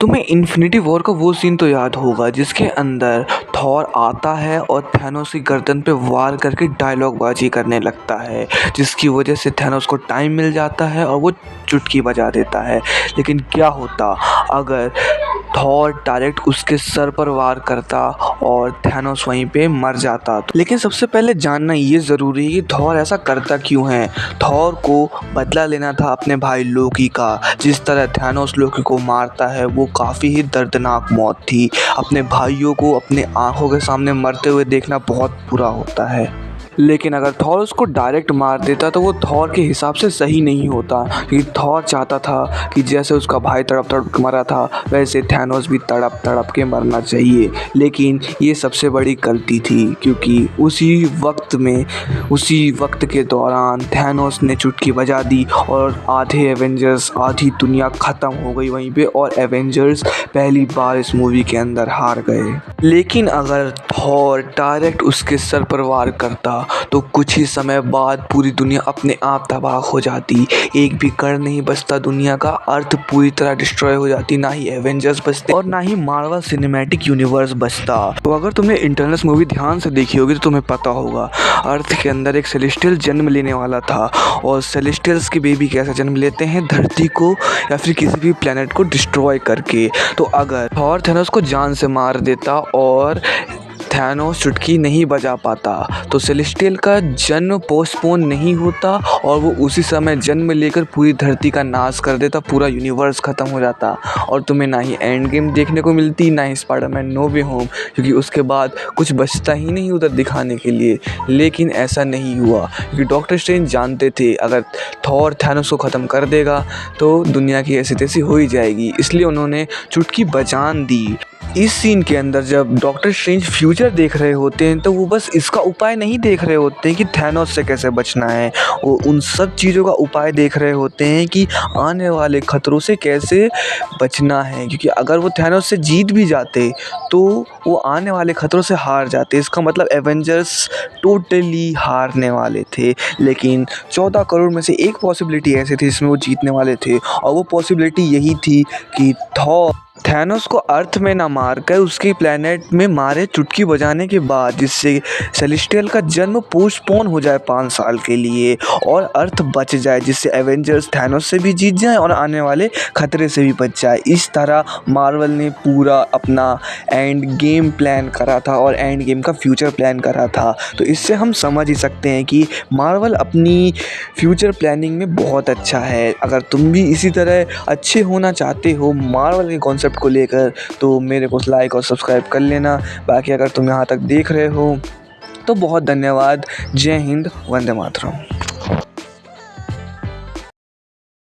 तुम्हें infinity war का वो सीन तो याद होगा जिसके अंदर थॉर आता है और थैनोस की गर्दन पे वार करके डायलॉग बाजी करने लगता है, जिसकी वजह से थैनोस को टाइम मिल जाता है और वो चुटकी बजा देता है। लेकिन क्या होता अगर थॉर डायरेक्ट उसके सर पर वार करता और थैनोस वहीं पे मर जाता। लेकिन सबसे पहले जानना ये ज़रूरी है कि थॉर ऐसा करता क्यों है। थॉर को बदला लेना था अपने भाई लोकी का। जिस तरह थैनोस लोकी को मारता है वो काफ़ी ही दर्दनाक मौत थी। अपने भाइयों को अपने आंखों के सामने मरते हुए देखना बहुत बुरा होता है। लेकिन अगर थॉर उसको डायरेक्ट मार देता तो वो थॉर के हिसाब से सही नहीं होता, क्योंकि थॉर चाहता था कि जैसे उसका भाई तड़प तड़प के मरा था वैसे थैनोस भी तड़प तड़प के मरना चाहिए। लेकिन ये सबसे बड़ी गलती थी, क्योंकि उसी वक्त के दौरान थैनोस ने चुटकी बजा दी और आधे एवेंजर्स, आधी दुनिया ख़त्म हो गई वहीं पे, और एवेंजर्स पहली बार इस मूवी के अंदर हार गए। लेकिन अगर थॉर डायरेक्ट उसके सर पर वार करता तो कुछ ही समय बाद पूरी दुनिया अपने आप तबाह हो जाती। एक भी कण नहीं बचता दुनिया का, अर्थ पूरी तरह डिस्ट्रॉय हो जाती। ना ही एवेंजर्स बचते और ना ही मार्वल सिनेमैटिक यूनिवर्स बचता। तो अगर तुमने इंटरनेट मूवी ध्यान से देखी होगी तो तुम्हें पता होगा अर्थ के अंदर एक सेलेस्टियल जन्म लेने वाला था, और सेलेस्टियल्स के बेबी कैसे जन्म लेते हैं, धरती को या फिर किसी भी प्लेनेट को डिस्ट्रॉय करके। तो अगर थॉर थैनोस को जान से मार देता और थैनोस चुटकी नहीं बजा पाता तो सेलेस्टियल का जन्म पोस्टपोन नहीं होता और वो उसी समय जन्म लेकर पूरी धरती का नाश कर देता, पूरा यूनिवर्स ख़त्म हो जाता। और तुम्हें ना ही एंड गेम देखने को मिलती, ना ही स्पाइडरमैन नो वे होम, क्योंकि उसके बाद कुछ बचता ही नहीं उधर दिखाने के लिए। लेकिन ऐसा नहीं हुआ, क्योंकि डॉक्टर स्ट्रेंज जानते थे अगर थॉर थैनोस को ख़त्म कर देगा तो दुनिया की ऐसी तैसी हो ही जाएगी, इसलिए उन्होंने चुटकी बजान दी। इस सीन के अंदर जब डॉक्टर स्ट्रेंज फ्यूचर देख रहे होते हैं तो वो बस इसका उपाय नहीं देख रहे होते हैं कि थैनोस से कैसे बचना है, वो उन सब चीज़ों का उपाय देख रहे होते हैं कि आने वाले खतरों से कैसे बचना है। क्योंकि अगर वो थैनोस से जीत भी जाते तो वो आने वाले खतरों से हार जाते, इसका मतलब एवेंजर्स टोटली हारने वाले थे। लेकिन 14 करोड़ में से एक पॉसिबिलिटी ऐसी थी जिसमें वो जीतने वाले थे, और वो पॉसिबिलिटी यही थी कि थैनोस को अर्थ में ना मार कर उसके प्लेनेट में मारे चुटकी बजाने के बाद, जिससे सेलेस्टियल का जन्म पोस्टपोन हो जाए 5 साल के लिए और अर्थ बच जाए, जिससे एवेंजर्स थैनोस से भी जीत जाए और आने वाले खतरे से भी बच जाए। इस तरह मार्वल ने पूरा अपना एंड गेम प्लान करा था और एंड गेम का फ्यूचर प्लान करा था। तो इससे हम समझ ही सकते हैं कि मार्वल अपनी फ्यूचर प्लानिंग में बहुत अच्छा है। अगर तुम भी इसी तरह अच्छे होना चाहते हो मार्वल के कॉन्सेप्ट को लेकर तो मेरे को लाइक और सब्सक्राइब कर लेना। बाकी अगर तुम यहाँ तक देख रहे हो तो बहुत धन्यवाद। जय हिंद, वंदे मातरम।